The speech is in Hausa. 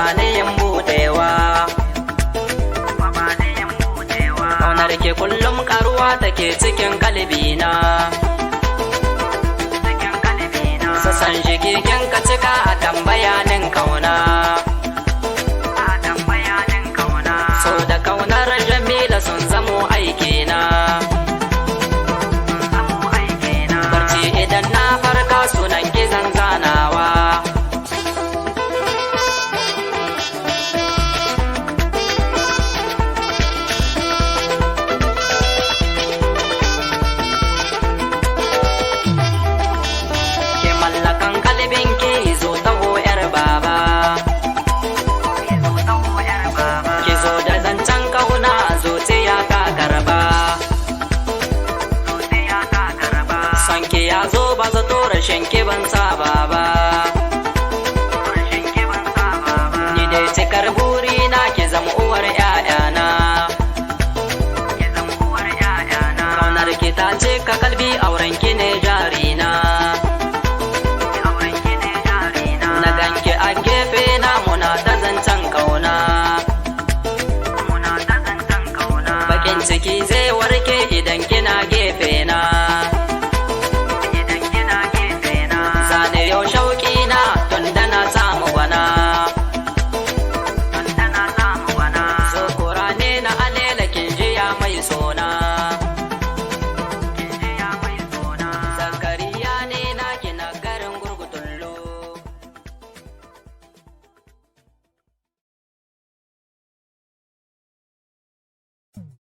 bani yin budewa. Kaunar ke kullum karuwa take cikin kalbina. Sassan shigigin ka cika a tambayanin kauna. So da kaunar Jamila sun zamo aikina. Barci idan na farka sunan gizan zanawa. Ke mallakan kalbinki zo taho yar baba. Ki zo da zancen kauna zuciya ka karba. Son ki ya zo ba zato rashin ki ban saba ba. Ni dai cikar burina ki zama uwar ƴaƴana. Kaunar ki ta cika kalbi auren ki ne jarina. Na ganki a gefe na muna ta zancen kauna. Bakin ciki zai warke idan ki